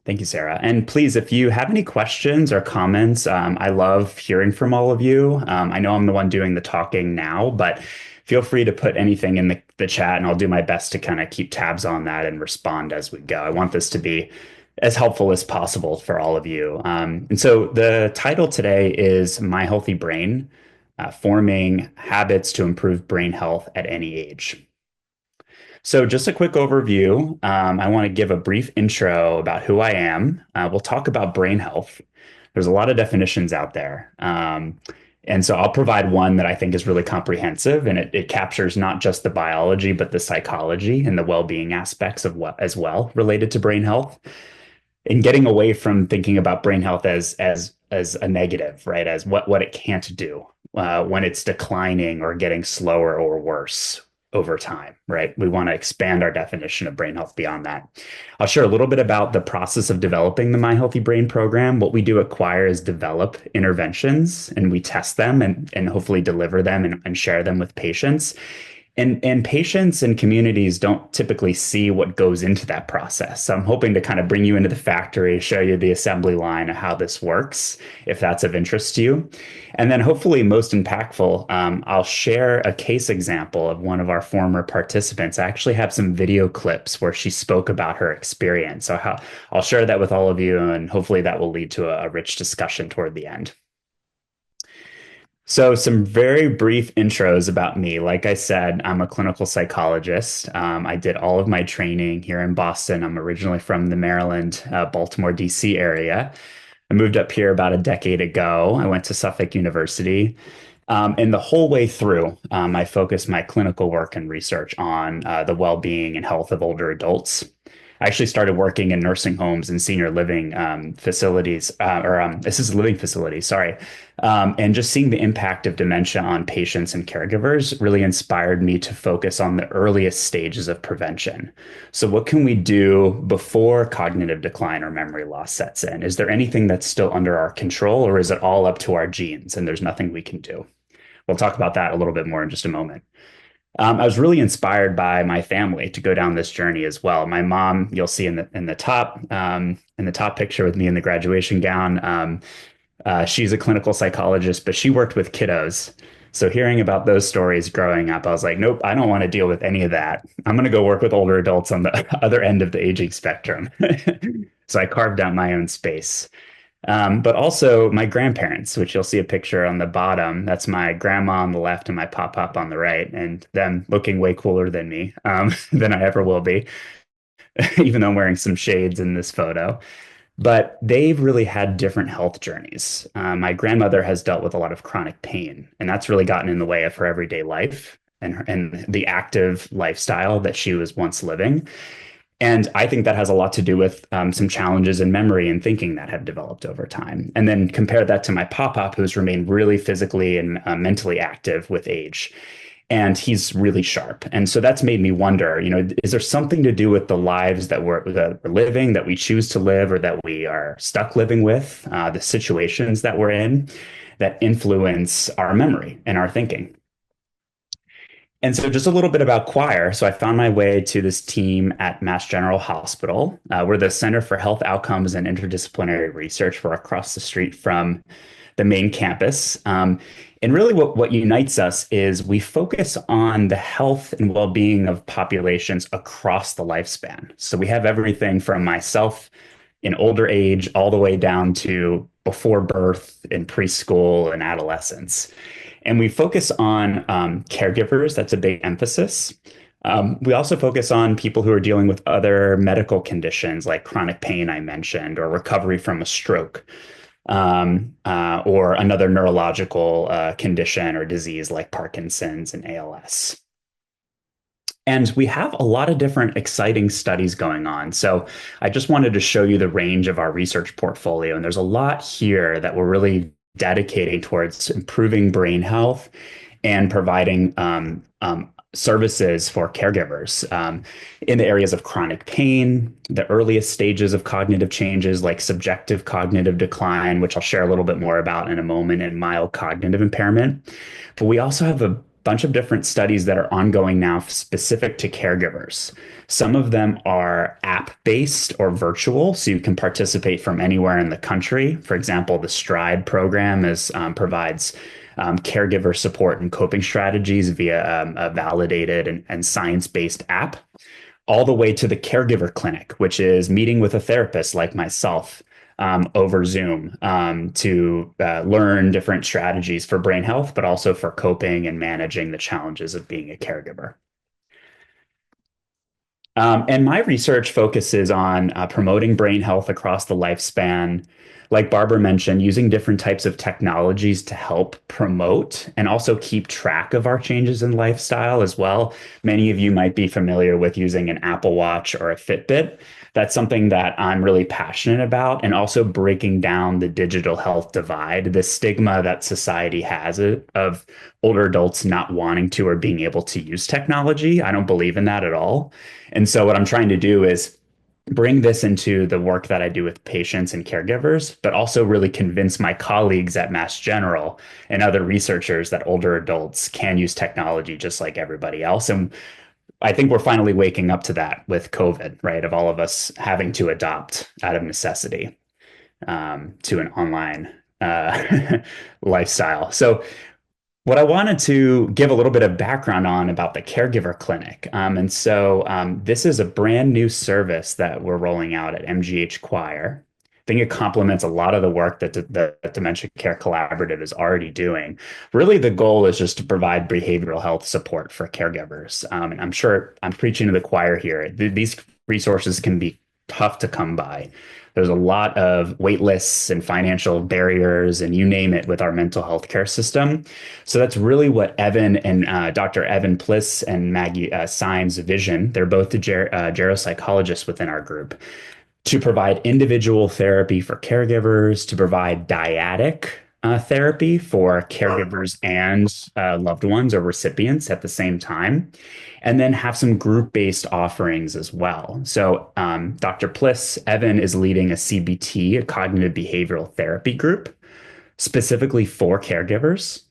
Thank you, Sarah. And please, if you have any questions or comments, I love hearing from all of you. I know I'm the one doing the talking now, but feel free to put anything in the chat and I'll do my best to kind of keep tabs on that and respond as we go. I want this to be as helpful as possible for all of you. And so the title today is My Healthy Brain, Forming Habits to Improve Brain Health at Any Age. So, just a quick overview. I want to give a brief intro about who I am. We'll talk about brain health. There's a lot of definitions out there. And so I'll provide one that I think is really comprehensive and it captures not just the biology, but the psychology and the well-being aspects of what as well related to brain health. And getting away from thinking about brain health as a negative, right? As what it can't do when it's declining or getting slower or worse over time, right? We want to expand our definition of brain health beyond that. I'll share a little bit about the process of developing the My Healthy Brain program. What we do at Choir is develop interventions and we test them and hopefully deliver them and share them with patients. And patients and communities don't typically see what goes into that process. So I'm hoping to kind of bring you into the factory, show you the assembly line of how this works, if that's of interest to you. And then hopefully most impactful, I'll share a case example of one of our former participants. I actually have some video clips where she spoke about her experience. So I'll share that with all of you, and hopefully that will lead to a rich discussion toward the end. So, some very brief intros about me. Like I said, I'm a clinical psychologist. I did all of my training here in Boston. I'm originally from the Maryland, Baltimore, D.C. area. I moved up here about a decade ago. I went to Suffolk University. And the whole way through, I focused my clinical work and research on the well being and health of older adults. I actually started working in nursing homes and senior living facilities, or assisted living facilities, sorry. And just seeing the impact of dementia on patients and caregivers really inspired me to focus on the earliest stages of prevention. So, what can we do before cognitive decline or memory loss sets in? Is there anything that's still under our control, or is it all up to our genes and there's nothing we can do? We'll talk about that a little bit more in just a moment. I was really inspired by my family to go down this journey as well. My mom, you'll see in the top picture with me in the graduation gown. She's a clinical psychologist, but she worked with kiddos. So hearing about those stories growing up, I was like, nope, I don't want to deal with any of that. I'm going to go work with older adults on the other end of the aging spectrum. So I carved out my own space. But also my grandparents, which you'll see a picture on the bottom. That's my grandma on the left and my pop on the right, and them looking way cooler than me, than I ever will be, even though I'm wearing some shades in this photo. But they've really had different health journeys. My grandmother has dealt with a lot of chronic pain, and that's really gotten in the way of her everyday life and the active lifestyle that she was once living. And I think that has a lot to do with some challenges in memory and thinking that have developed over time. And then compare that to my pop, who's remained really physically and mentally active with age. And he's really sharp. And so that's made me wonder, is there something to do with the lives that we're living, that we choose to live, or that we are stuck living with, the situations that we're in that influence our memory and our thinking? And so, just a little bit about Choir. So, I found my way to this team at Mass General Hospital. We're the Center for Health Outcomes and Interdisciplinary Research. We're across the street from the main campus. And really, what unites us is we focus on the health and well being of populations across the lifespan. So, we have everything from myself in older age all the way down to before birth in preschool and adolescence. And we focus on caregivers. That's a big emphasis. We also focus on people who are dealing with other medical conditions like chronic pain, I mentioned, or recovery from a stroke, or another neurological condition or disease like Parkinson's and ALS. And we have a lot of different exciting studies going on. So I just wanted to show you the range of our research portfolio. And there's a lot here that we're really dedicating towards improving brain health and providing services for caregivers in the areas of chronic pain, the earliest stages of cognitive changes like subjective cognitive decline, which I'll share a little bit more about in a moment, and mild cognitive impairment. But we also have a bunch of different studies that are ongoing now specific to caregivers. Some of them are app-based or virtual, so you can participate from anywhere in the country. For example, the Stride program provides caregiver support and coping strategies via a validated and science-based app, all the way to the caregiver clinic, which is meeting with a therapist like myself over Zoom to learn different strategies for brain health, but also for coping and managing the challenges of being a caregiver. And my research focuses on promoting brain health across the lifespan. Like Barbara mentioned, using different types of technologies to help promote and also keep track of our changes in lifestyle as well. Many of you might be familiar with using an Apple Watch or a Fitbit. That's something that I'm really passionate about, and also breaking down the digital health divide, the stigma that society has of older adults not wanting to or being able to use technology. I don't believe in that at all. And so what I'm trying to do is bring this into the work that I do with patients and caregivers, but also really convince my colleagues at Mass General and other researchers that older adults can use technology just like everybody else. And I think we're finally waking up to that with COVID, right? Of all of us having to adopt out of necessity to an online lifestyle. So what I wanted to give a little bit of background on about the Caregiver Clinic. This is a brand new service that we're rolling out at MGH Choir. I think it complements a lot of the work that the Dementia Care Collaborative is already doing. Really, the goal is just to provide behavioral health support for caregivers. And I'm sure I'm preaching to the choir here. These resources can be tough to come by. There's a lot of wait lists and financial barriers, and you name it, with our mental health care system. So that's really what Evan and Dr. Evan Pliss and Maggie Symes' vision. They're both the geropsychologists within our group, to provide individual therapy for caregivers, to provide dyadic therapy for caregivers and loved ones or recipients at the same time, and then have some group-based offerings as well. So Dr. Pliss, Evan, is leading a CBT, a cognitive behavioral therapy group, specifically for caregivers.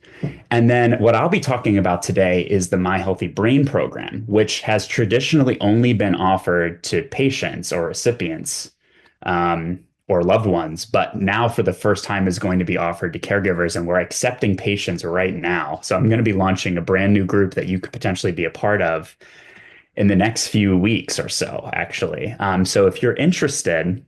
And then what I'll be talking about today is the My Healthy Brain program, which has traditionally only been offered to patients or recipients or loved ones, but now for the first time is going to be offered to caregivers, and we're accepting patients right now. So I'm going to be launching a brand new group that you could potentially be a part of in the next few weeks or so, actually. So if you're interested,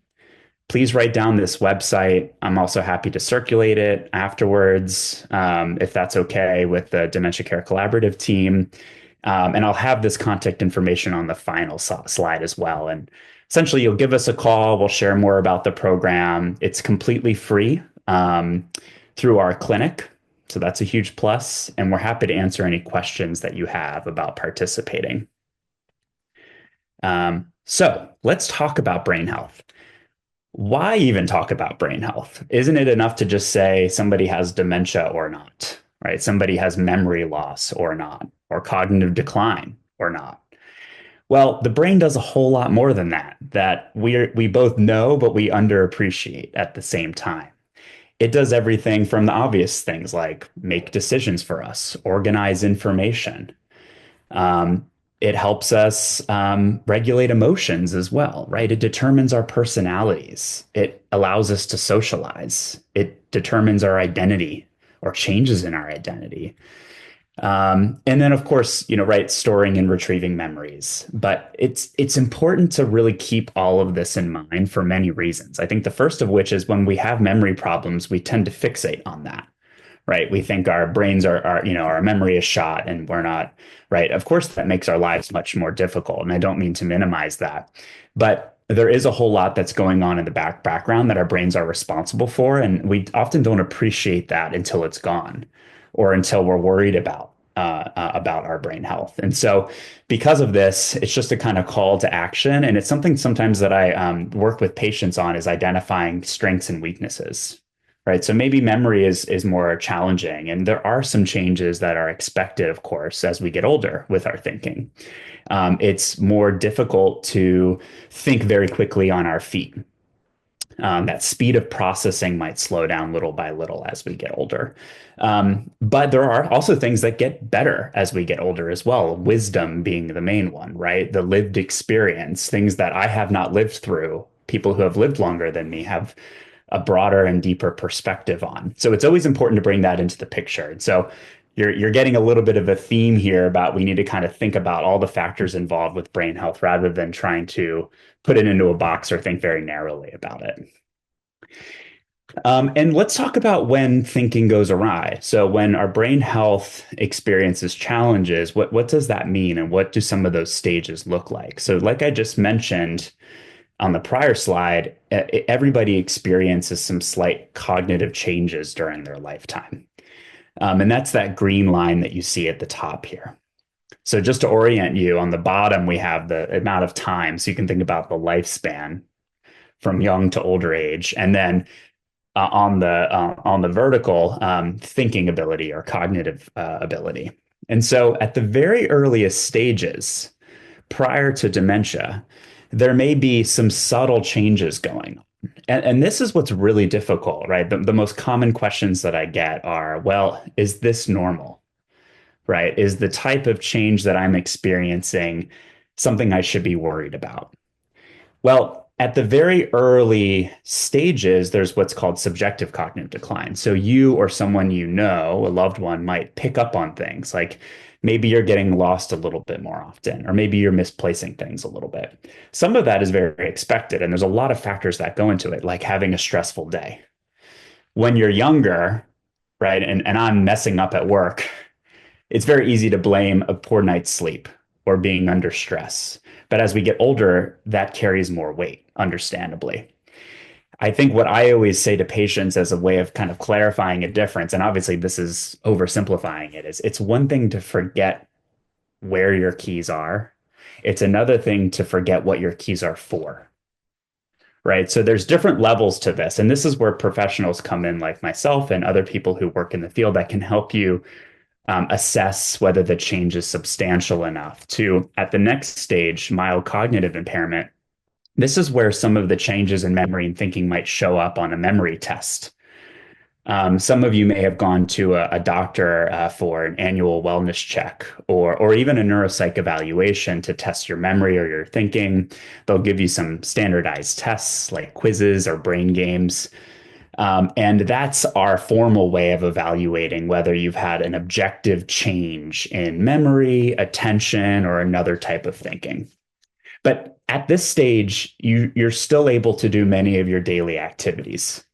please write down this website. I'm also happy to circulate it afterwards, if that's okay with the Dementia Care Collaborative team. And I'll have this contact information on the final slide as well. And essentially, you'll give us a call. We'll share more about the program. It's completely free through our clinic. So that's a huge plus. And we're happy to answer any questions that you have about participating. So let's talk about brain health. Why even talk about brain health? Isn't it enough to just say somebody has dementia or not, right? Somebody has memory loss or not, or cognitive decline or not. Well, the brain does a whole lot more than that we both know, but we underappreciate at the same time. It does everything from the obvious things like make decisions for us, organize information. It helps us regulate emotions as well, right? It determines our personalities. It allows us to socialize. It determines our identity or changes in our identity. And then, of course, right, storing and retrieving memories. But it's important to really keep all of this in mind for many reasons. I think the first of which is when we have memory problems, we tend to fixate on that, right? We think our brains our memory is shot and we're not, right? Of course, that makes our lives much more difficult. And I don't mean to minimize that, but there is a whole lot that's going on in the background that our brains are responsible for. And we often don't appreciate that until it's gone or until we're worried about our brain health. And so because of this, it's just a kind of call to action. And it's something sometimes that I work with patients on, is identifying strengths and weaknesses. Right. So maybe memory is more challenging. And there are some changes that are expected, of course, as we get older with our thinking. It's more difficult to think very quickly on our feet. That speed of processing might slow down little by little as we get older. But there are also things that get better as we get older as well. Wisdom being the main one, right? The lived experience, things that I have not lived through. People who have lived longer than me have a broader and deeper perspective on. So it's always important to bring that into the picture. And so you're getting a little bit of a theme here about we need to kind of think about all the factors involved with brain health rather than trying to put it into a box or think very narrowly about it. And let's talk about when thinking goes awry. So when our brain health experiences challenges, what does that mean, and what do some of those stages look like? So, like I just mentioned on the prior slide, everybody experiences some slight cognitive changes during their lifetime. And that's that green line that you see at the top here. So just to orient you, on the bottom, we have the amount of time. So you can think about the lifespan from young to older age. And then on the vertical, thinking ability or cognitive ability. And so at the very earliest stages, prior to dementia, there may be some subtle changes going on. And this is what's really difficult, right? The most common questions that I get are, well, is this normal? Right? Is the type of change that I'm experiencing something I should be worried about? Well, at the very early stages, there's what's called subjective cognitive decline. So you or someone you know, a loved one, might pick up on things like maybe you're getting lost a little bit more often, or maybe you're misplacing things a little bit. Some of that is very expected, and there's a lot of factors that go into it, like having a stressful day. When you're younger, right, and I'm messing up at work, it's very easy to blame a poor night's sleep or being under stress. But as we get older, that carries more weight, understandably. I think what I always say to patients as a way of kind of clarifying a difference, and obviously this is oversimplifying it, is it's one thing to forget where your keys are. It's another thing to forget what your keys are for. Right. So there's different levels to this. And this is where professionals come in, like myself and other people who work in the field, that can help you assess whether the change is substantial enough to, at the next stage, mild cognitive impairment. This is where some of the changes in memory and thinking might show up on a memory test. Some of you may have gone to a doctor for an annual wellness check, or even a neuropsych evaluation to test your memory or your thinking. They'll give you some standardized tests like quizzes or brain games. And that's our formal way of evaluating whether you've had an objective change in memory, attention, or another type of thinking. But at this stage, you're still able to do many of your daily activities,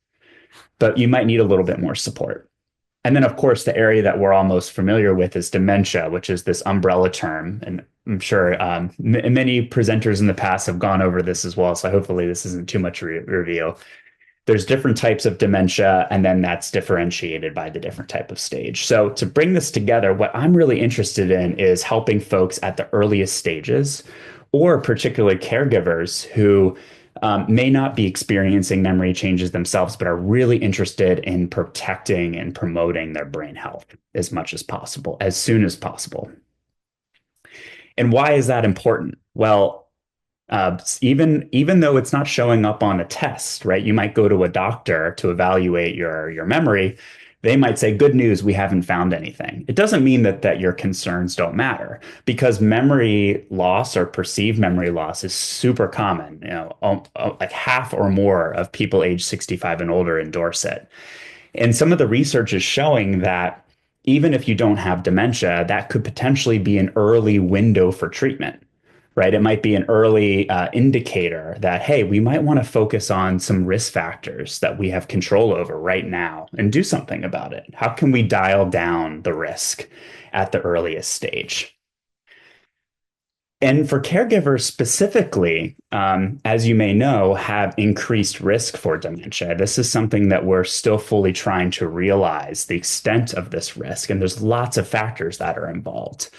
but you might need a little bit more support. And then, of course, the area that we're all most familiar with is dementia, which is this umbrella term. And I'm sure many presenters in the past have gone over this as well. So hopefully this isn't too much review. There's different types of dementia, and then that's differentiated by the different type of stage. So to bring this together, what I'm really interested in is helping folks at the earliest stages, or particularly caregivers who may not be experiencing memory changes themselves, but are really interested in protecting and promoting their brain health as much as possible, as soon as possible. And why is that important? Well, even though it's not showing up on a test, right? You might go to a doctor to evaluate your memory. They might say, "Good news, we haven't found anything." It doesn't mean that your concerns don't matter, because memory loss or perceived memory loss is super common. Like half or more of people age 65 and older endorse it. And some of the research is showing that even if you don't have dementia, that could potentially be an early window for treatment, right? It might be an early indicator that, hey, we might want to focus on some risk factors that we have control over right now and do something about it. How can we dial down the risk at the earliest stage? And for caregivers specifically, as you may know, have increased risk for dementia. This is something that we're still fully trying to realize the extent of this risk. And there's lots of factors that are involved.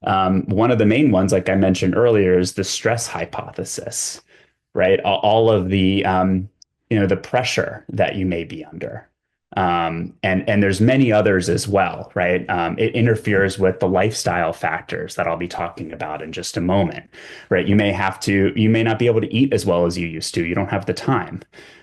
One of the main ones, like I mentioned earlier, is the stress hypothesis, right? All of the, the pressure that you may be under. And there's many others as well, right? It interferes with the lifestyle factors that I'll be talking about in just a moment, right? You may not be able to eat as well as you used to. You don't have the time,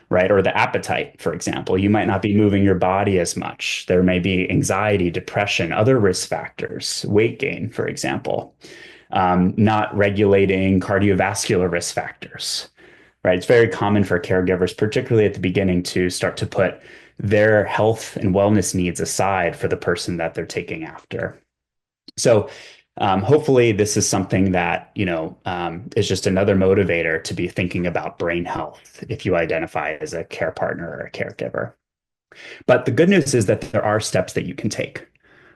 right? Or the appetite, for example. You might not be moving your body as much. There may be anxiety, depression, other risk factors, weight gain, for example, not regulating cardiovascular risk factors, right? It's very common for caregivers, particularly at the beginning, to start to put their health and wellness needs aside for the person that they're taking after. So, hopefully, this is something that is just another motivator to be thinking about brain health if you identify as a care partner or a caregiver. But the good news is that there are steps that you can take,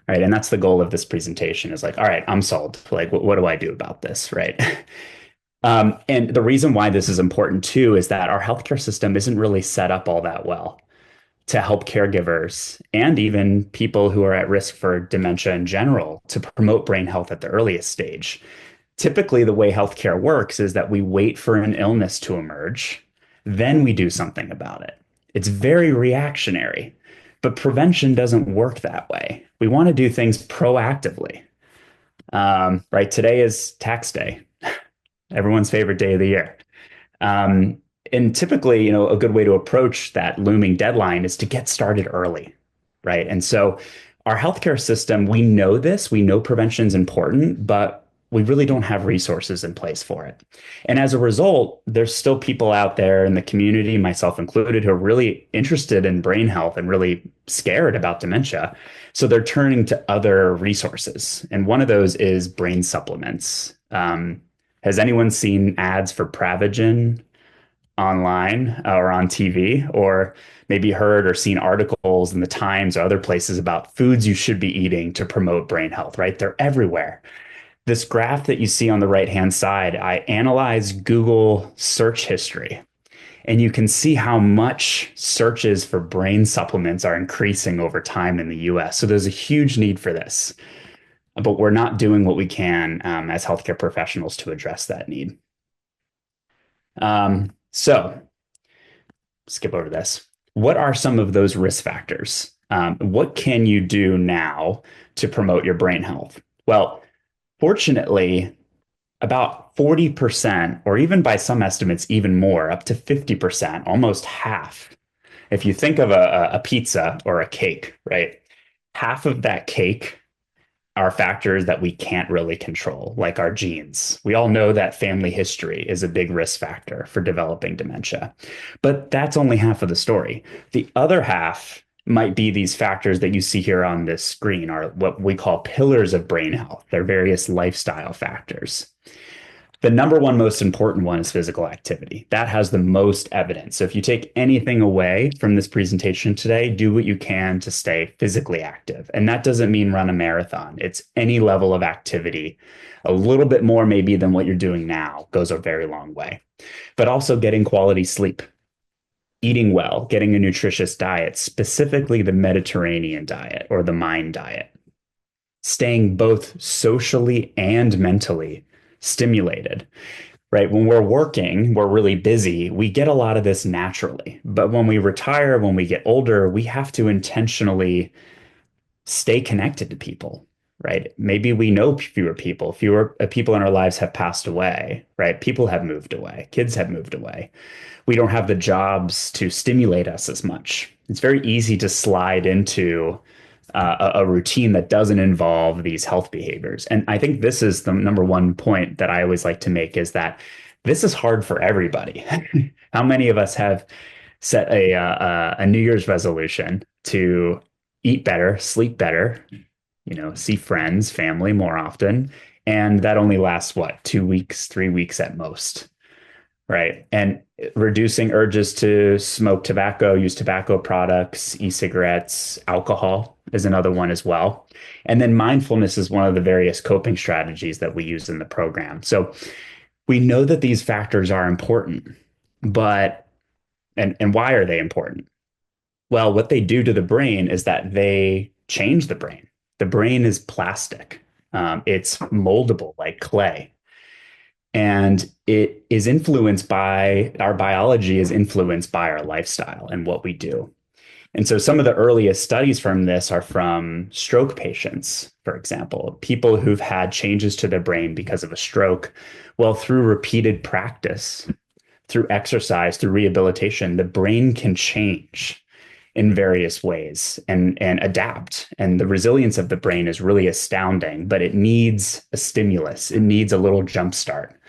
right? And that's the goal of this presentation is like, all right, I'm sold. Like, what do I do about this, right? And the reason why this is important too is that our healthcare system isn't really set up all that well to help caregivers and even people who are at risk for dementia in general to promote brain health at the earliest stage. Typically, the way healthcare works is that we wait for an illness to emerge, then we do something about it. It's very reactionary, but prevention doesn't work that way. We want to do things proactively. Right? Today is tax day, everyone's favorite day of the year. Um, and typically, a good way to approach that looming deadline is to get started early, right? And so our healthcare system, we know this, we know prevention is important, but we really don't have resources in place for it. And as a result, there's still people out there in the community, myself included, who are really interested in brain health and really scared about dementia. So they're turning to other resources. And one of those is brain supplements. Has anyone seen ads for Pravagen online or on TV, or maybe heard or seen articles in the Times or other places about foods you should be eating to promote brain health, right? They're everywhere. This graph that you see on the right-hand side, I analyzed Google search history, and you can see how much searches for brain supplements are increasing over time in the US. So there's a huge need for this, but we're not doing what we can as healthcare professionals to address that need. So skip over this. What are some of those risk factors? What can you do now to promote your brain health? Well, fortunately, about 40%, or even by some estimates, even more, up to 50%, almost half. If you think of a pizza or a cake, right? Half of that cake are factors that we can't really control, like our genes. We all know that family history is a big risk factor for developing dementia, but that's only half of the story. The other half might be these factors that you see here on this screen are what we call pillars of brain health. They're various lifestyle factors. The number one most important one is physical activity. That has the most evidence. So if you take anything away from this presentation today, do what you can to stay physically active. And that doesn't mean run a marathon. It's any level of activity. A little bit more maybe than what you're doing now goes a very long way. But also getting quality sleep, eating well, getting a nutritious diet, specifically the Mediterranean diet or the MIND diet, staying both socially and mentally stimulated, right? When we're working, we're really busy. We get a lot of this naturally. But when we retire, when we get older, we have to intentionally stay connected to people, right? Maybe we know fewer people in our lives have passed away, right? People have moved away, kids have moved away. We don't have the jobs to stimulate us as much. It's very easy to slide into a routine that doesn't involve these health behaviors. And I think this is the number one point that I always like to make is that this is hard for everybody. How many of us have set a New Year's resolution to eat better, sleep better, see friends, family more often, and that only lasts what, 2 weeks, 3 weeks at most, right? And reducing urges to smoke tobacco, use tobacco products, e-cigarettes, alcohol is another one as well. And then mindfulness is one of the various coping strategies that we use in the program. So we know that these factors are important, but and why are they important? Well, what they do to the brain is that they change the brain. The brain is plastic. It's moldable like clay. And it is influenced by our biology is influenced by our lifestyle and what we do. And so some of the earliest studies from this are from stroke patients, for example, people who've had changes to their brain because of a stroke. Well, through repeated practice, through exercise, through rehabilitation, the brain can change in various ways and adapt. And the resilience of the brain is really astounding, but it needs a stimulus. It needs a little jump start.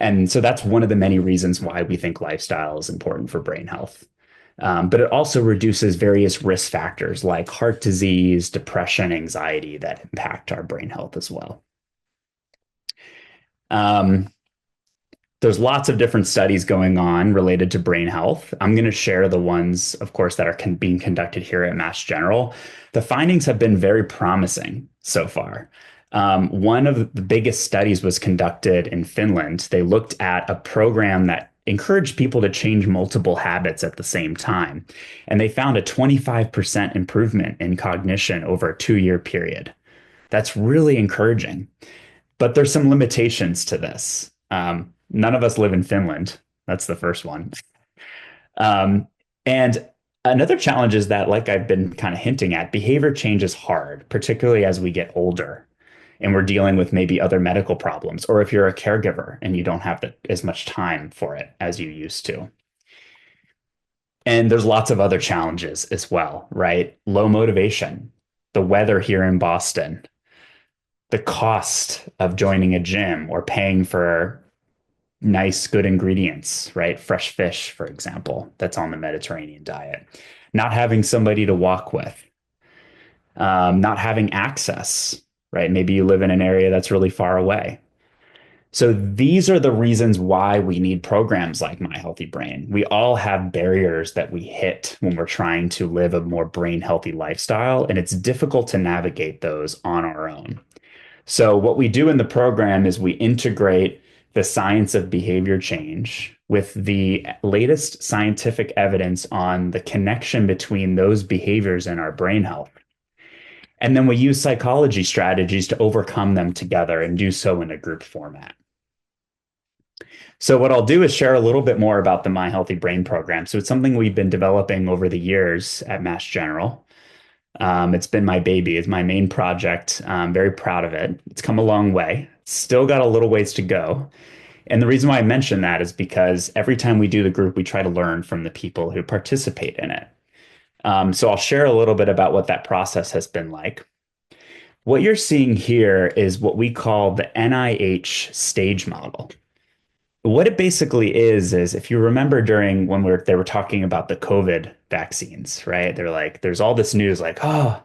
And so that's one of the many reasons why we think lifestyle is important for brain health. But it also reduces various risk factors like heart disease, depression, anxiety that impact our brain health as well. Um, there's lots of different studies going on related to brain health. I'm going to share the ones, of course, that are being conducted here at Mass General. The findings have been very promising so far. One of the biggest studies was conducted in Finland. They looked at a program that encouraged people to change multiple habits at the same time. And they found a 25% improvement in cognition over a 2 year period. That's really encouraging. But there's some limitations to this. None of us live in Finland. That's the first one. Um, and another challenge is that, like I've been kind of hinting at, behavior change is hard, particularly as we get older and we're dealing with maybe other medical problems, or if you're a caregiver and you don't have as much time for it as you used to. And there's lots of other challenges as well, right? Low motivation, the weather here in Boston, the cost of joining a gym or paying for nice, good ingredients, right? Fresh fish, for example, that's on the Mediterranean diet. Not having somebody to walk with, not having access, right? Maybe you live in an area that's really far away. So these are the reasons why we need programs like My Healthy Brain. We all have barriers that we hit when we're trying to live a more brain healthy lifestyle, and it's difficult to navigate those on our own. So what we do in the program is we integrate the science of behavior change with the latest scientific evidence on the connection between those behaviors and our brain health. And then we use psychology strategies to overcome them together and do so in a group format. So what I'll do is share a little bit more about the My Healthy Brain program. So it's something we've been developing over the years at Mass General. It's been my baby. It's my main project. I'm very proud of it. It's come a long way. Still got a little ways to go. And the reason why I mention that is because every time we do the group, we try to learn from the people who participate in it. So I'll share a little bit about what that process has been like. What you're seeing here is what we call the NIH stage model. What it basically is if you remember during when they were talking about the COVID vaccines, right? They're like, there's all this news like, oh,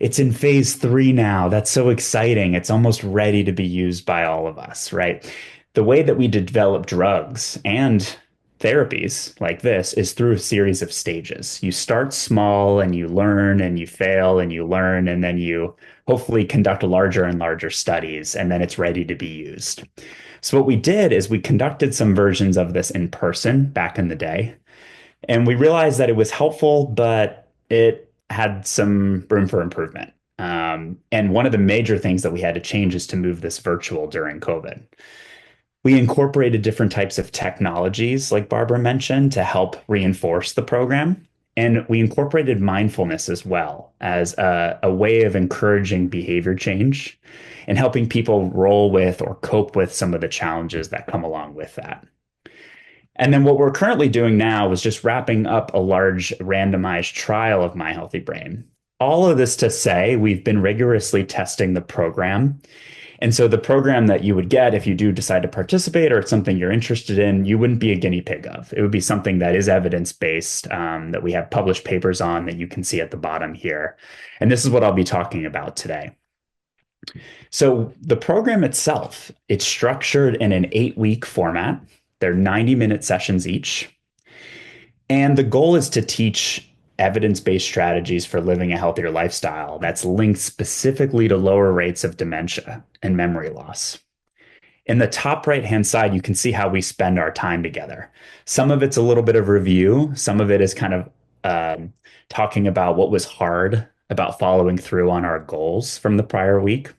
it's in phase 3 now. That's so exciting. It's almost ready to be used by all of us, right? The way that we develop drugs and therapies like this is through a series of stages. You start small and you learn and you fail and you learn, and then you hopefully conduct larger and larger studies, and then it's ready to be used. So what we did is we conducted some versions of this in person back in the day, and we realized that it was helpful, but it had some room for improvement. And one of the major things that we had to change is to move this virtual during COVID. We incorporated different types of technologies, like Barbara mentioned, to help reinforce the program. And we incorporated mindfulness as well as a way of encouraging behavior change and helping people roll with or cope with some of the challenges that come along with that. And then what we're currently doing now is just wrapping up a large randomized trial of My Healthy Brain. All of this to say, we've been rigorously testing the program. And so the program that you would get if you do decide to participate or it's something you're interested in, you wouldn't be a guinea pig of. It would be something that is evidence-based, that we have published papers on that you can see at the bottom here. And this is what I'll be talking about today. So the program itself, it's structured in an 8-week format. They're 90-minute sessions each. And the goal is to teach evidence-based strategies for living a healthier lifestyle that's linked specifically to lower rates of dementia and memory loss. In the top right-hand side, you can see how we spend our time together. Some of it's a little bit of review. Some of it is kind of talking about what was hard about following through on our goals from the prior week.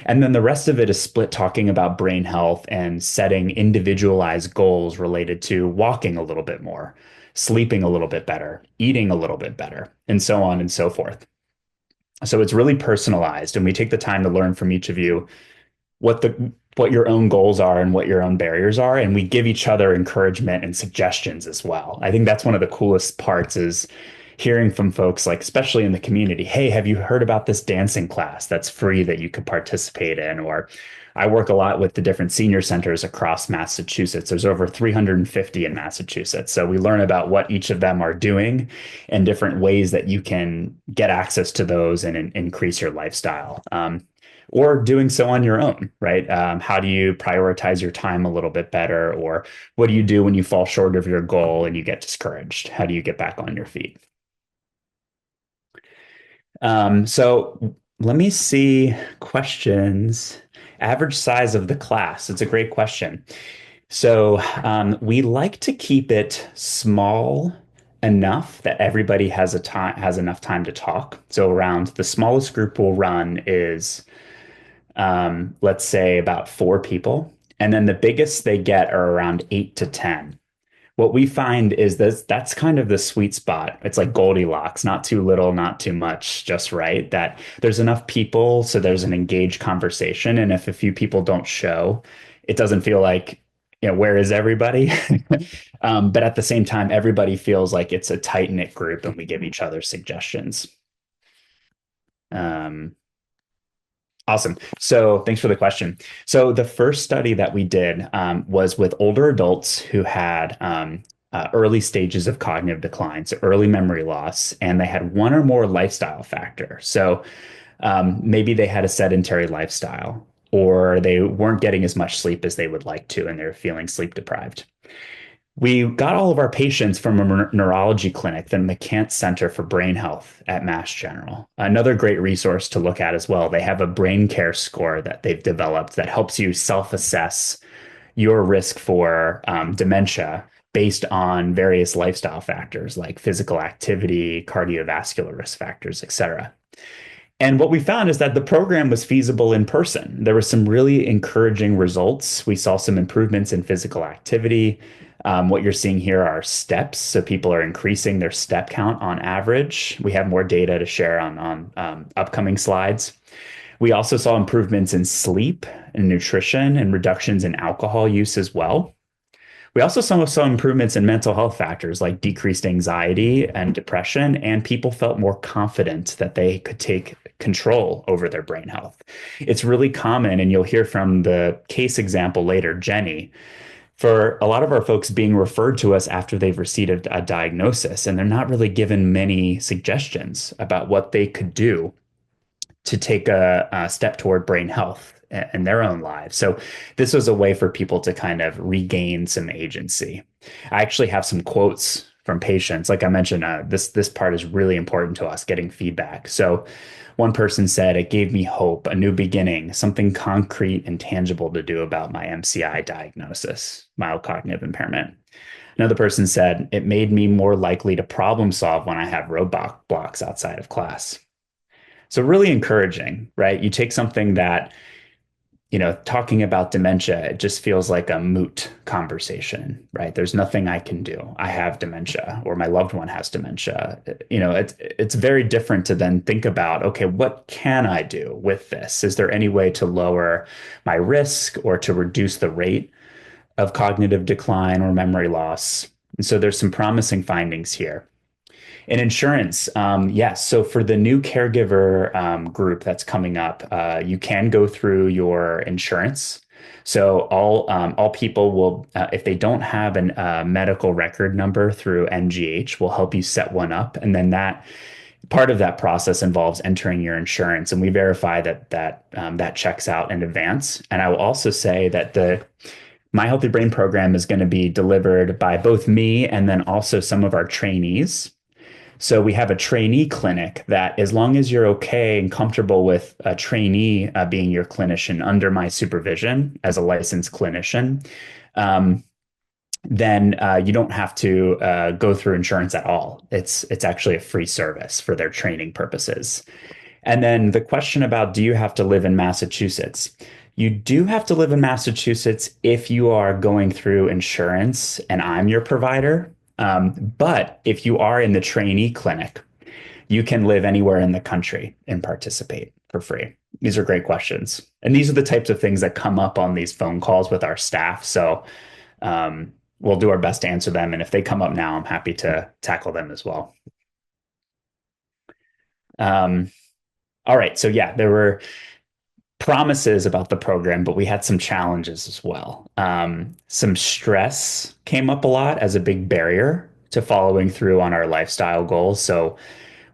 And then the rest of it is split talking about brain health and setting individualized goals related to walking a little bit more, sleeping a little bit better, eating a little bit better, and so on and so forth. So it's really personalized, and we take the time to learn from each of you what your own goals are and what your own barriers are, and we give each other encouragement and suggestions as well. I think that's one of the coolest parts is hearing from folks, like especially in the community. Hey, have you heard about this dancing class that's free that you could participate in? Or I work a lot with the different senior centers across Massachusetts. There's over 350 in Massachusetts. So we learn about what each of them are doing and different ways that you can get access to those and increase your lifestyle. Or doing so on your own, right? How do you prioritize your time a little bit better? Or what do you do when you fall short of your goal and you get discouraged? How do you get back on your feet? So let me see questions. Average size of the class. It's a great question. So we like to keep it small enough that everybody has enough time to talk. So around the smallest group we'll run is let's say about 4 people. And then the biggest they get are around 8 to 10. What we find is that's kind of the sweet spot. It's like Goldilocks, not too little, not too much, just right. That there's enough people, so there's an engaged conversation. And if a few people don't show, it doesn't feel like, where is everybody? But at the same time, everybody feels like it's a tight-knit group and we give each other suggestions. Um, Awesome. So thanks for the question. So the first study that we did was with older adults who had early stages of cognitive decline, so early memory loss, and they had one or more lifestyle factor. So maybe they had a sedentary lifestyle, or they weren't getting as much sleep as they would like to, and they're feeling sleep deprived. We got all of our patients from a neurology clinic, the McCants Center for Brain Health at Mass General. Another great resource to look at as well. They have a brain care score that they've developed that helps you self-assess your risk for dementia based on various lifestyle factors like physical activity, cardiovascular risk factors, et cetera. And what we found is that the program was feasible in person. There were some really encouraging results. We saw some improvements in physical activity. What you're seeing here are steps. So people are increasing their step count on average. We have more data to share on upcoming slides. We also saw improvements in sleep and nutrition and reductions in alcohol use as well. We also saw improvements in mental health factors like decreased anxiety and depression, and people felt more confident that they could take control over their brain health. It's really common, and you'll hear from the case example later, Jenny, for a lot of our folks being referred to us after they've received a diagnosis, and they're not really given many suggestions about what they could do to take a step toward brain health in their own lives. So this was a way for people to kind of regain some agency. I actually have some quotes from patients. Like I mentioned, this part is really important to us, getting feedback. So one person said, "It gave me hope, a new beginning, something concrete and tangible to do about my MCI diagnosis, mild cognitive impairment." Another person said, "It made me more likely to problem solve when I have roadblock blocks outside of class." So really encouraging, right? You take something that, talking about dementia, it just feels like a moot conversation, right? There's nothing I can do. I have dementia or my loved one has dementia. It's very different to then think about, okay, what can I do with this? Is there any way to lower my risk or to reduce the rate of cognitive decline or memory loss? And so there's some promising findings here. In insurance, yes. So for the new caregiver group that's coming up, you can go through your insurance. So all people will, if they don't have a medical record number through NGH, will help you set one up, and then that part of that process involves entering your insurance, and we verify that checks out in advance. And I will also say that the My Healthy Brain program is going to be delivered by both me and then also some of our trainees. So we have a trainee clinic that, as long as you're okay and comfortable with a trainee being your clinician under my supervision as a licensed clinician, um, then you don't have to go through insurance at all. It's actually a free service for their training purposes. And then the question about, do you have to live in Massachusetts? You do have to live in Massachusetts if you are going through insurance and I'm your provider. But if you are in the trainee clinic, you can live anywhere in the country and participate for free. These are great questions. And these are the types of things that come up on these phone calls with our staff. So we'll do our best to answer them. And if they come up now, I'm happy to tackle them as well. Um, all right. So, yeah, there were promises about the program, but we had some challenges as well. Some stress came up a lot as a big barrier to following through on our lifestyle goals. So,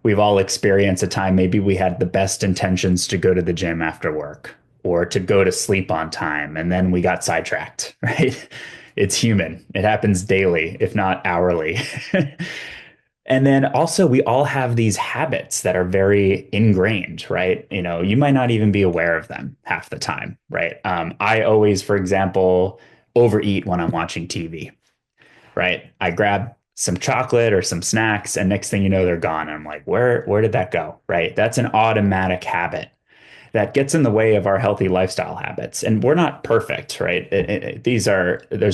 we've all experienced a time maybe we had the best intentions to go to the gym after work or to go to sleep on time, and then we got sidetracked, right? It's human. It happens daily, if not hourly. And then also, we all have these habits that are very ingrained, right? You might not even be aware of them half the time, right? I always, for example, overeat when I'm watching TV, right? I grab some chocolate or some snacks, and next thing you know, they're gone. And I'm like, where did that go? Right? That's an automatic habit that gets in the way of our healthy lifestyle habits. And we're not perfect, right? There's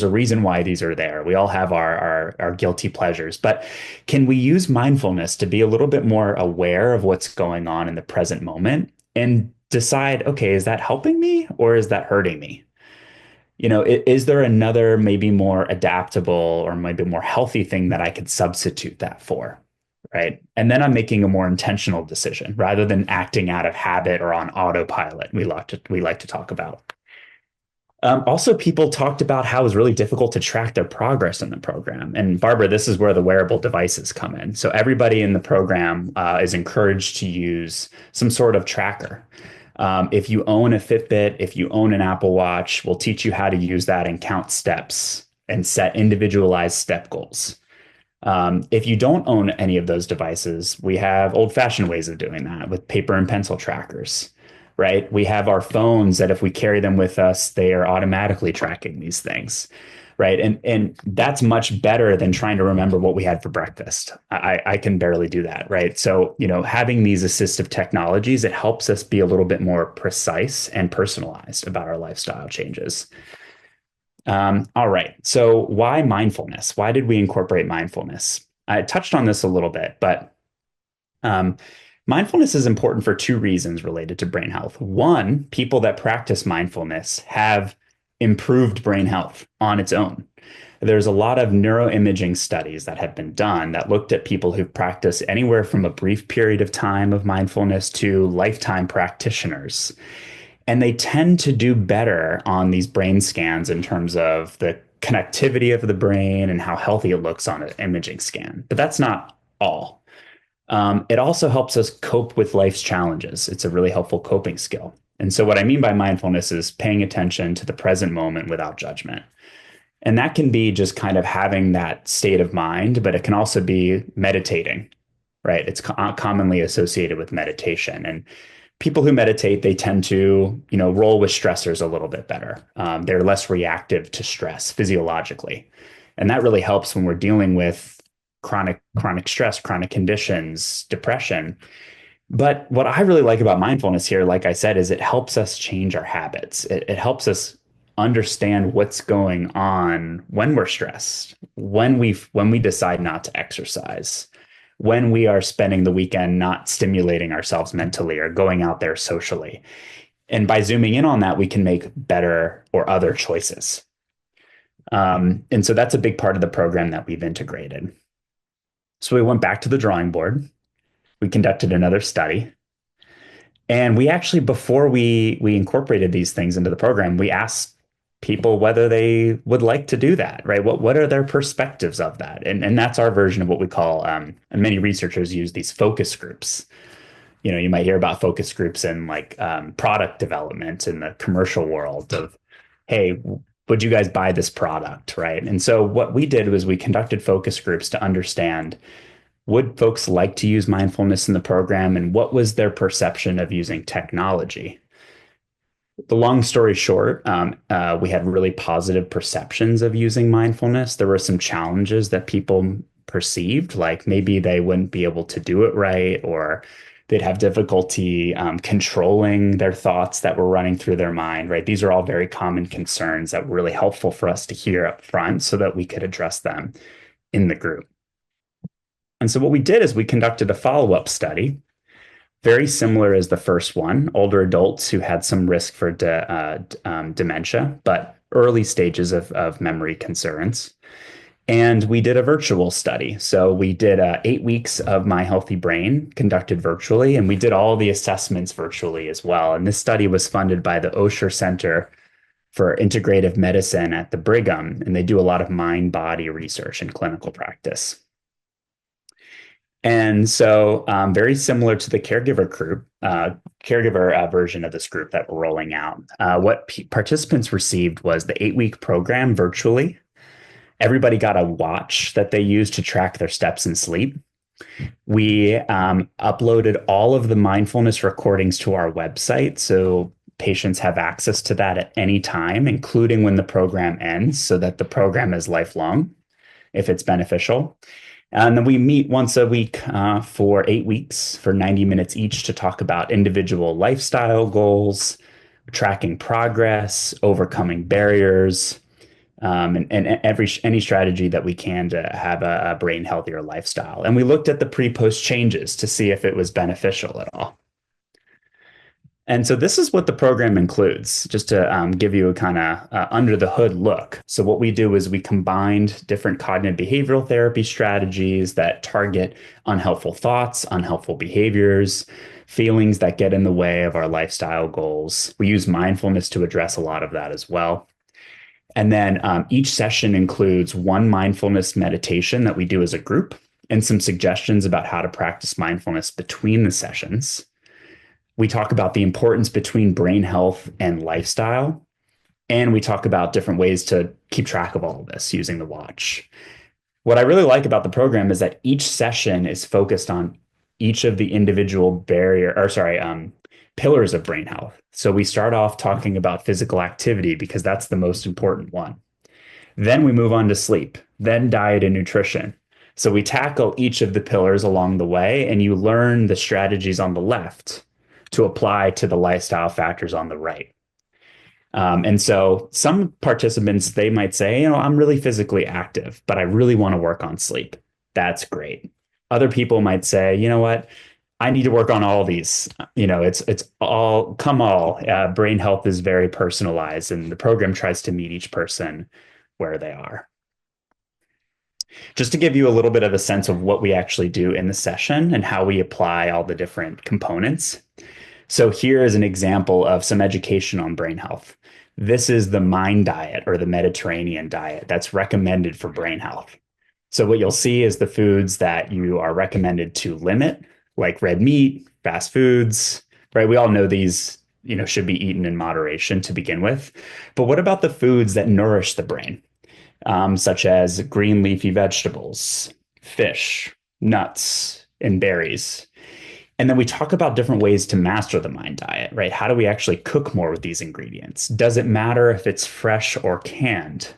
a reason why these are there. We all have our guilty pleasures, but can we use mindfulness to be a little bit more aware of what's going on in the present moment and decide, okay, is that helping me or is that hurting me? Is there another maybe more adaptable or maybe more healthy thing that I could substitute that for? Right. And then I'm making a more intentional decision rather than acting out of habit or on autopilot. We like to talk about. Also, people talked about how it was really difficult to track their progress in the program. And Barbara, this is where the wearable devices come in. So everybody in the program is encouraged to use some sort of tracker. If you own a Fitbit, if you own an Apple Watch, we'll teach you how to use that and count steps and set individualized step goals. If you don't own any of those devices, we have old-fashioned ways of doing that with paper and pencil trackers, right? We have our phones that if we carry them with us, they are automatically tracking these things, right? And that's much better than trying to remember what we had for breakfast. I can barely do that, right? So, having these assistive technologies, it helps us be a little bit more precise and personalized about our lifestyle changes. All right. So, why mindfulness? Why did we incorporate mindfulness? I touched on this a little bit, but um, mindfulness is important for two reasons related to brain health. One, people that practice mindfulness have improved brain health on its own. There's a lot of neuroimaging studies that have been done that looked at people who practice anywhere from a brief period of time of mindfulness to lifetime practitioners. And they tend to do better on these brain scans in terms of the connectivity of the brain and how healthy it looks on an imaging scan. But that's not all. It also helps us cope with life's challenges. It's a really helpful coping skill. And so, what I mean by mindfulness is paying attention to the present moment without judgment. And that can be just kind of having that state of mind, but it can also be meditating, right? It's commonly associated with meditation. And people who meditate, they tend to, roll with stressors a little bit better. They're less reactive to stress physiologically. And that really helps when we're dealing with chronic stress, chronic conditions, depression. But what I really like about mindfulness here, like I said, is it helps us change our habits. It helps us understand what's going on when we're stressed, when we decide not to exercise, when we are spending the weekend not stimulating ourselves mentally or going out there socially. And by zooming in on that, we can make better or other choices. And so that's a big part of the program that we've integrated. So we went back to the drawing board. We conducted another study. And we actually, before we incorporated these things into the program, we asked people whether they would like to do that, right? What are their perspectives of that? And that's our version of what we call, and many researchers use these focus groups. You might hear about focus groups in like product development in the commercial world of, hey, would you guys buy this product, right? And so what we did was we conducted focus groups to understand, would folks like to use mindfulness in the program, and what was their perception of using technology? The long story short, we had really positive perceptions of using mindfulness. There were some challenges that people perceived, like maybe they wouldn't be able to do it right, or they'd have difficulty controlling their thoughts that were running through their mind, right? These are all very common concerns that were really helpful for us to hear up front so that we could address them in the group. And so what we did is we conducted a follow-up study, very similar as the first one, older adults who had some risk for dementia, but early stages of memory concerns. And we did a virtual study. So we did 8 weeks of My Healthy Brain conducted virtually, and we did all the assessments virtually as well. And this study was funded by the Osher Center for Integrative Medicine at the Brigham, and they do a lot of mind-body research and clinical practice. And so, very similar to the caregiver version of this group that we're rolling out. What participants received was the 8 week program virtually. Everybody got a watch that they used to track their steps and sleep. We uploaded all of the mindfulness recordings to our website. So patients have access to that at any time, including when the program ends, so that the program is lifelong if it's beneficial. And then we meet once a week for 8 weeks for 90 minutes each to talk about individual lifestyle goals, tracking progress, overcoming barriers, and any strategy that we can to have a brain healthier lifestyle. And we looked at the pre-post changes to see if it was beneficial at all. And so this is what the program includes, just to give you a kind of under the hood look. So what we do is we combined different cognitive behavioral therapy strategies that target unhelpful thoughts, unhelpful behaviors, feelings that get in the way of our lifestyle goals. We use mindfulness to address a lot of that as well. And then each session includes one mindfulness meditation that we do as a group and some suggestions about how to practice mindfulness between the sessions. We talk about the importance between brain health and lifestyle. And we talk about different ways to keep track of all of this using the watch. What I really like about the program is that each session is focused on each of the individual pillars of brain health. So we start off talking about physical activity because that's the most important one. Then we move on to sleep, then diet and nutrition. So we tackle each of the pillars along the way, and you learn the strategies on the left to apply to the lifestyle factors on the right. And so some participants, they might say, I'm really physically active, but I really want to work on sleep. That's great. Other people might say, you know what? I need to work on all these. It's all come all. Brain health is very personalized, and the program tries to meet each person where they are. Just to give you a little bit of a sense of what we actually do in the session and how we apply all the different components. So here is an example of some education on brain health. This is the MIND diet or the Mediterranean diet that's recommended for brain health. So what you'll see is the foods that you are recommended to limit, like red meat, fast foods, right? We all know these, should be eaten in moderation to begin with. But what about the foods that nourish the brain, such as green leafy vegetables, fish, nuts, and berries? And then we talk about different ways to master the MIND diet, right? How do we actually cook more with these ingredients? Does it matter if it's fresh or canned?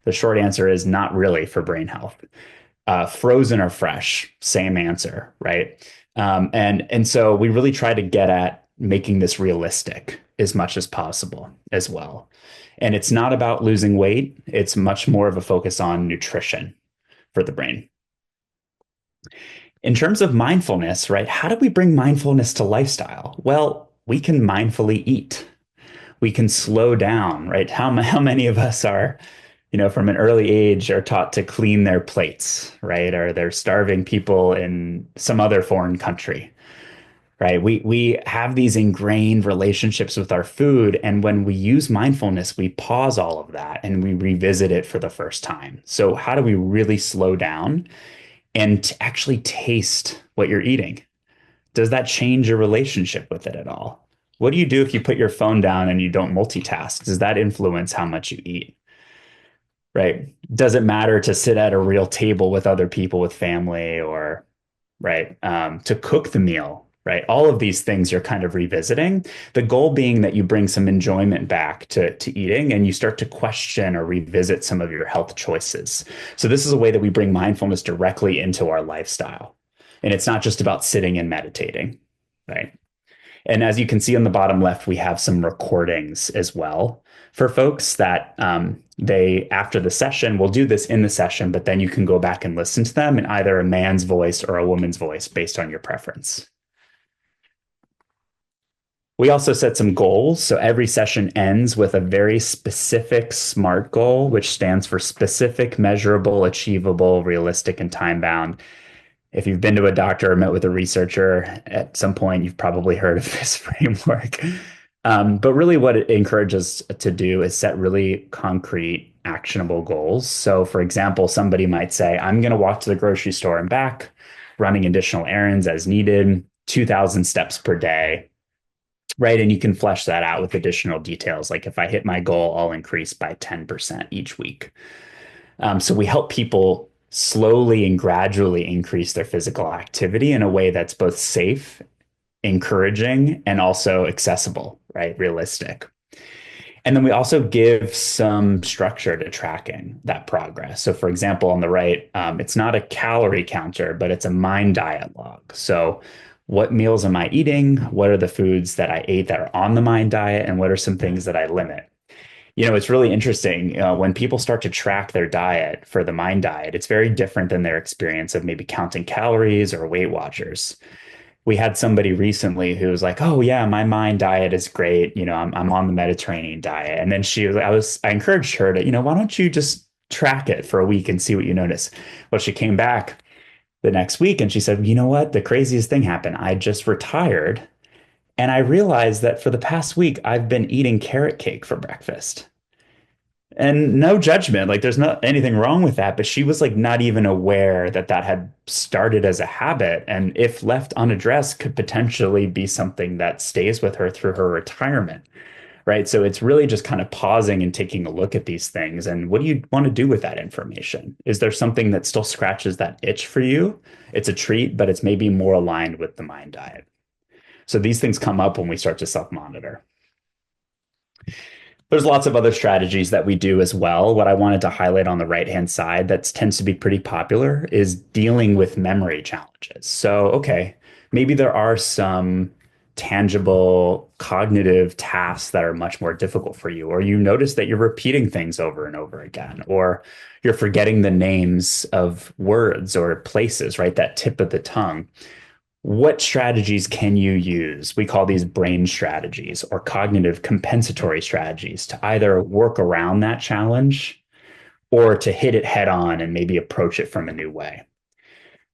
The short answer is not really for brain health. Frozen or fresh, same answer, right? And so we really try to get at making this realistic as much as possible as well. And it's not about losing weight. It's much more of a focus on nutrition for the brain. In terms of mindfulness, right? How do we bring mindfulness to lifestyle? Well, we can mindfully eat. We can slow down, right? How many of us are, from an early age are taught to clean their plates, right? Or they're starving people in some other foreign country, right? We have these ingrained relationships with our food. And when we use mindfulness, we pause all of that and we revisit it for the first time. So how do we really slow down and to actually taste what you're eating? Does that change your relationship with it at all? What do you do if you put your phone down and you don't multitask? Does that influence how much you eat? Right? Does it matter to sit at a real table with other people, with family, or right, to cook the meal? Right? All of these things you're kind of revisiting. The goal being that you bring some enjoyment back to eating and you start to question or revisit some of your health choices. So this is a way that we bring mindfulness directly into our lifestyle. And it's not just about sitting and meditating, right? And as you can see on the bottom left, we have some recordings as well for folks that they, after the session, will do this in the session, but then you can go back and listen to them in either a man's voice or a woman's voice based on your preference. We also set some goals. So every session ends with a very specific SMART goal, which stands for specific, measurable, achievable, realistic, and time bound. If you've been to a doctor or met with a researcher at some point, you've probably heard of this framework. But really, what it encourages to do is set really concrete, actionable goals. So, for example, somebody might say, I'm going to walk to the grocery store and back, running additional errands as needed, 2,000 steps per day, right? And you can flesh that out with additional details. Like if I hit my goal, I'll increase by 10% each week. So we help people slowly and gradually increase their physical activity in a way that's both safe, encouraging, and also accessible, right? Realistic. And then we also give some structure to tracking that progress. So, for example, on the right, it's not a calorie counter, but it's a mind diet log. So, what meals am I eating? What are the foods that I ate that are on the mind diet? And what are some things that I limit? It's really interesting when people start to track their diet for the mind diet, it's very different than their experience of maybe counting calories or Weight Watchers. We had somebody recently who was like, "Oh yeah, my mind diet is great. I'm on the Mediterranean diet." And then I encouraged her to, why don't you just track it for a week and see what you notice? Well, she came back the next week and she said, "You know what? The craziest thing happened. I just retired and I realized that for the past week I've been eating carrot cake for breakfast." And no judgment, like there's not anything wrong with that, but she was like not even aware that that had started as a habit, and if left unaddressed could potentially be something that stays with her through her retirement, right? So it's really just kind of pausing and taking a look at these things, and what do you want to do with that information? Is there something that still scratches that itch for you? It's a treat, but it's maybe more aligned with the mind diet. So these things come up when we start to self-monitor. There's lots of other strategies that we do as well. What I wanted to highlight on the right-hand side that tends to be pretty popular is dealing with memory challenges. So, okay, maybe there are some tangible cognitive tasks that are much more difficult for you, or you notice that you're repeating things over and over again, or you're forgetting the names of words or places, right? That tip of the tongue. What strategies can you use? We call these brain strategies or cognitive compensatory strategies to either work around that challenge or to hit it head on and maybe approach it from a new way.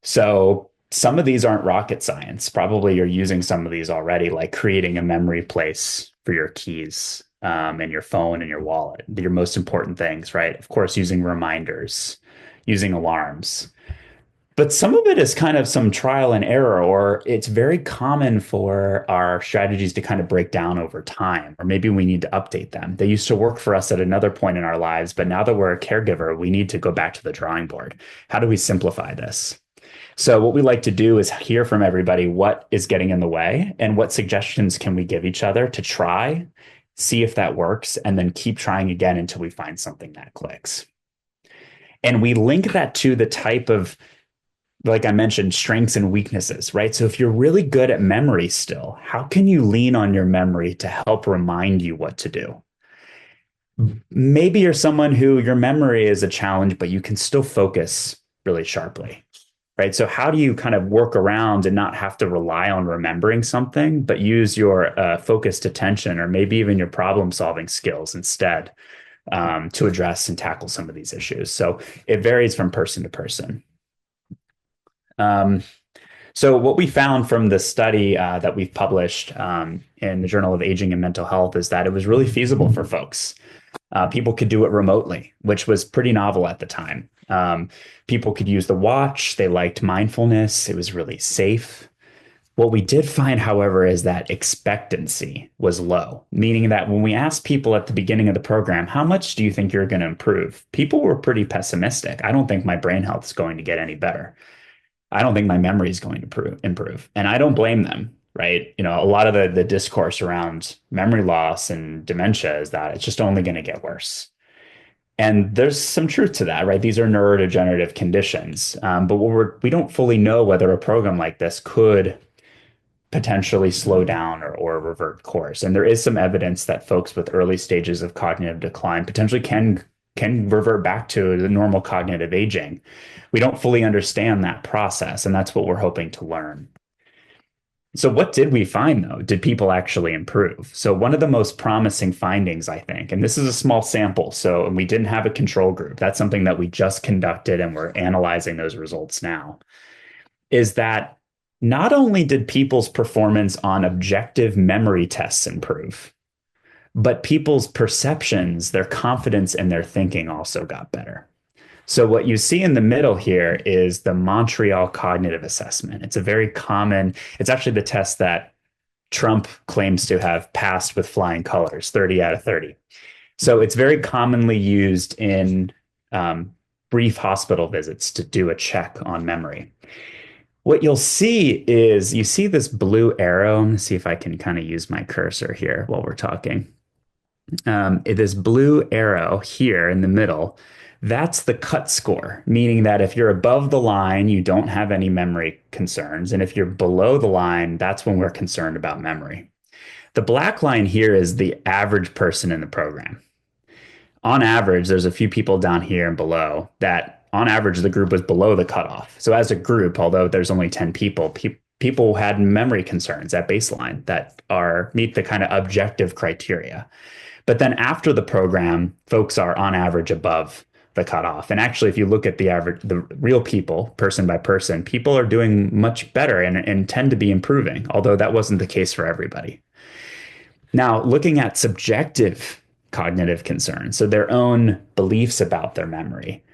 So some of these aren't rocket science. Probably you're using some of these already, like creating a memory place for your keys and your phone and your wallet, your most important things, right? Of course, using reminders, using alarms. But some of it is kind of some trial and error, or it's very common for our strategies to kind of break down over time, or maybe we need to update them. They used to work for us at another point in our lives, but now that we're a caregiver, we need to go back to the drawing board. How do we simplify this? So, what we like to do is hear from everybody what is getting in the way and what suggestions can we give each other to try, see if that works, and then keep trying again until we find something that clicks. And we link that to the type of, like I mentioned, strengths and weaknesses, right? So if you're really good at memory still, how can you lean on your memory to help remind you what to do? Maybe you're someone who your memory is a challenge, but you can still focus really sharply, right? So how do you kind of work around and not have to rely on remembering something, but use your focused attention or maybe even your problem solving skills instead to address and tackle some of these issues? So it varies from person to person. Um, so what we found from the study that we've published in the Journal of Aging and Mental Health is that it was really feasible for folks. People could do it remotely, which was pretty novel at the time. People could use the watch. They liked mindfulness. It was really safe. What we did find, however, is that expectancy was low, meaning that when we asked people at the beginning of the program, how much do you think you're going to improve? People were pretty pessimistic. I don't think my brain health is going to get any better. I don't think my memory is going to improve. And I don't blame them, right? A lot of the discourse around memory loss and dementia is that it's just only going to get worse. And there's some truth to that, right? These are neurodegenerative conditions. But we don't fully know whether a program like this could potentially slow down or revert course. And there is some evidence that folks with early stages of cognitive decline potentially can revert back to the normal cognitive aging. We don't fully understand that process, and that's what we're hoping to learn. So, what did we find though? Did people actually improve? So, one of the most promising findings, I think, and this is a small sample, so and we didn't have a control group. That's something that we just conducted, and we're analyzing those results now, is that not only did people's performance on objective memory tests improve, but people's perceptions, their confidence, and their thinking also got better. So, what you see in the middle here is the Montreal Cognitive Assessment. It's a very common, it's actually the test that Trump claims to have passed with flying colors, 30 out of 30. So, it's very commonly used in brief hospital visits to do a check on memory. What you'll see is you see this blue arrow. I'm going to see if I can kind of use my cursor here while we're talking. This blue arrow here in the middle, that's the cut score, meaning that if you're above the line, you don't have any memory concerns. And if you're below the line, that's when we're concerned about memory. The black line here is the average person in the program. On average, there's a few people down here and below that on average, the group was below the cutoff. So as a group, although there's only 10 people, people had memory concerns at baseline that are meet the kind of objective criteria. But then after the program, folks are on average above the cutoff. And actually, if you look at the average, the real people, person by person, people are doing much better and tend to be improving, although that wasn't the case for everybody. Now, looking at subjective cognitive concerns, so their own beliefs about their memory,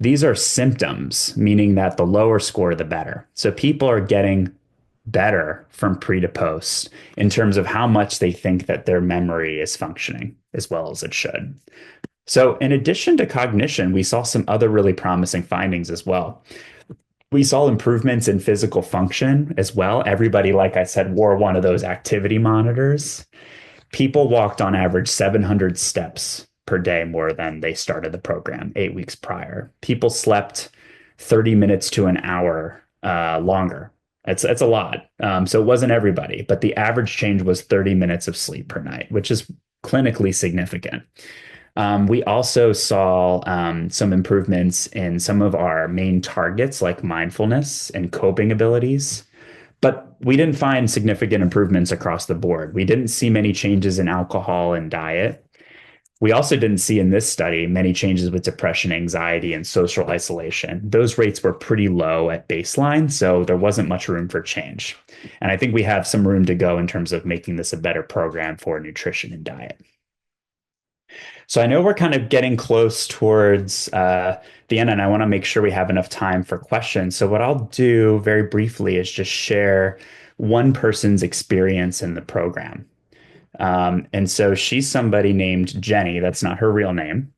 these are symptoms, meaning that the lower score, the better. So people are getting better from pre to post in terms of how much they think that their memory is functioning as well as it should. So, in addition to cognition, we saw some other really promising findings as well. We saw improvements in physical function as well. Everybody, like I said, wore one of those activity monitors. People walked on average 700 steps per day more than they started the program 8 weeks prior. People slept 30 minutes to an hour longer. It's a lot. So it wasn't everybody, but the average change was 30 minutes of sleep per night, which is clinically significant. We also saw some improvements in some of our main targets like mindfulness and coping abilities. But we didn't find significant improvements across the board. We didn't see many changes in alcohol and diet. We also didn't see in this study many changes with depression, anxiety, and social isolation. Those rates were pretty low at baseline, so there wasn't much room for change. And I think we have some room to go in terms of making this a better program for nutrition and diet. So I know we're kind of getting close towards the end, and I want to make sure we have enough time for questions. So what I'll do very briefly is just share one person's experience in the program. And so she's somebody named Jenny. That's not her real name.